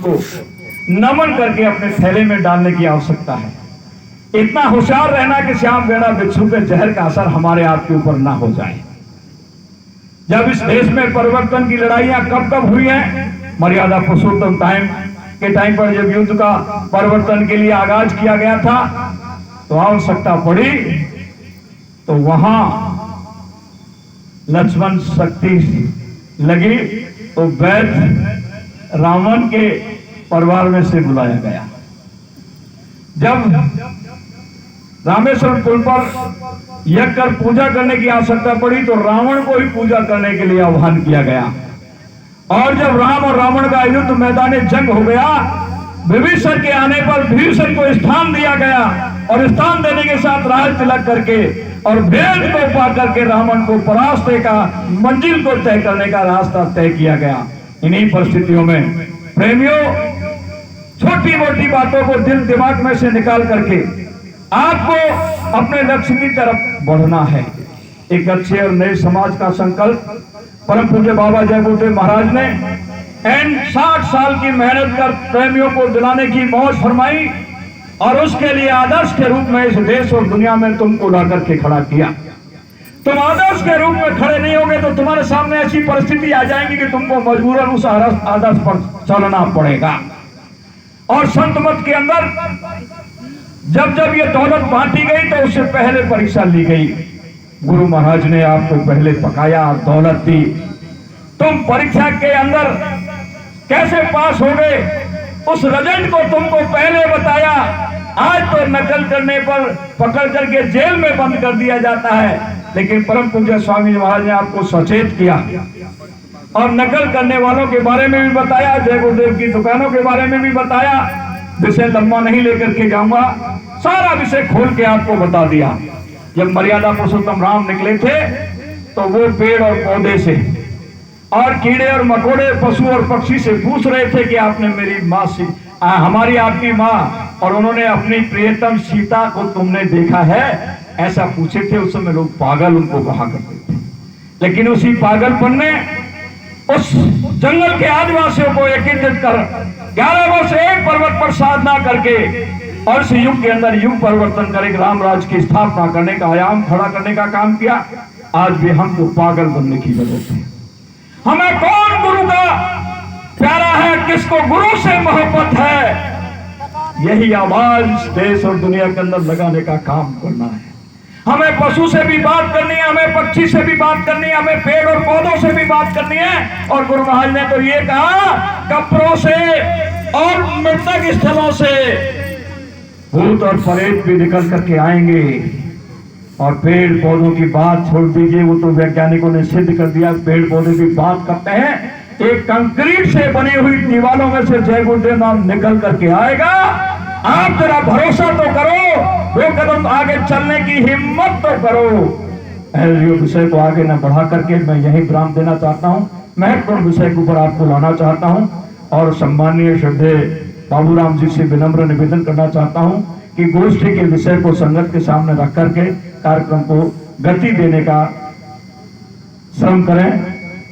को नमन करके अपने थैले में डालने की आवश्यकता है। इतना होशियार रहना कि श्याम बेड़ा भिक्षु के जहर का असर हमारे आप के ऊपर ना हो जाए। जब इस देश में परिवर्तन की लड़ाइयां कब कब हुई हैं? मर्यादा पुरुषोत्तम के टाइम पर जब युद्ध का परिवर्तन के लिए आगाज किया गया था तो आवश्यकता पड़ी तो वहां लक्ष्मण शक्ति लगी तो वैद्य रावण के परिवार में से बुलाया गया। जब रामेश्वरम पुल पर यज्ञ कर पूजा करने की आवश्यकता पड़ी तो रावण को ही पूजा करने के लिए आह्वान किया गया। और जब राम और रावण का युद्ध मैदान जंग हो गया, विभीषण के आने पर भीषण को स्थान दिया गया और स्थान देने के साथ राज तिलक करके और भेद को पा करके रावण को परास्त का मंजिल को तय करने का रास्ता तय किया गया। इन्हीं परिस्थितियों में प्रेमियों, छोटी मोटी बातों को दिल दिमाग में से निकाल करके आपको अपने लक्ष्य की तरफ बढ़ना है। एक अच्छे और नए समाज का संकल्प परम पूज्य बाबा जय गुरुदेव महाराज ने 60 साल की मेहनत कर प्रेमियों को दिलाने की मौज फरमाई और उसके लिए आदर्श के रूप में इस देश और दुनिया में तुमको ला करके खड़ा किया। तुम आदर्श के रूप में खड़े नहीं होगे तो तुम्हारे सामने ऐसी परिस्थिति आ जाएगी कि तुमको मजबूरन उस आदर्श पर चलना पड़ेगा। और संत मत के अंदर जब जब ये दौलत बांटी गई तो उससे पहले परीक्षा ली गई। गुरु महाराज ने आपको पहले पकाया, दौलत दी। तुम परीक्षा के अंदर कैसे पास हो गए उस रिजल्ट को तुमको पहले बताया। आज तो नकल करने पर पकड़ करके जेल में बंद कर दिया जाता है, लेकिन परम पूज्य स्वामी महाराज ने आपको सचेत किया और नकल करने वालों के बारे में भी बताया, जय गुरुदेव की दुकानों के बारे में भी बताया। विषय लंबा नहीं लेकर के जाऊंगा, सारा विषय खोल के आपको बता दिया। जब मर्यादा पुरुषोत्तम राम निकले थे तो वो पेड़ और पौधे से और कीड़े और मकोड़े, पशु और पक्षी से पूछ रहे थे कि आपने मेरी माँ से हमारी आपकी माँ और उन्होंने अपनी प्रियतम सीता को तुमने देखा है, ऐसा पूछे थे। उस समय लोग पागल उनको कहा करते थे, लेकिन उसी पागलपन ने उस जंगल के आदिवासियों को एकत्रित कर 11 वर्ष एक पर्वत पर साधना करके और इस युग के अंदर युग परिवर्तन कर राम राज की स्थापना करने का आयाम खड़ा करने का काम किया। आज भी हमको पागल बनने की जरूरत है। हमें कौन गुरु का प्यारा है, किसको गुरु से मोहब्बत है, यही आवाज देश और दुनिया के अंदर लगाने का काम करना है। हमें पशु से भी बात करनी है, हमें पक्षी से भी बात करनी है, हमें पेड़ और पौधों से भी बात करनी है। और गुरु महाराज ने तो ये कहा, कब्रों से और मृतक स्थलों से भूत और प्रेत भी निकल करके आएंगे। और पेड़ पौधों की बात छोड़ दीजिए, वो तो वैज्ञानिकों ने सिद्ध कर दिया, पेड़ पौधे भी बात करते हैं। एक कंक्रीट से बनी हुई दीवारों में से जय गुरुदेव नाम निकल करके आएगा। आप जरा भरोसा तो करो, 2 कदम आगे चलने की हिम्मत तो करो। विषय को आगे न बढ़ा करके मैं यही विराम देना चाहता हूँ। महत्वपूर्ण विषय के ऊपर आपको लाना चाहता हूँ और सम्मानीय श्रद्धेय बाबूराम जी से विनम्र निवेदन करना चाहता हूँ कि गोष्ठी के विषय को संगत के सामने रख करके कार्यक्रम को गति देने का श्रम करें।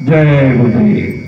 जय गुरुदेव।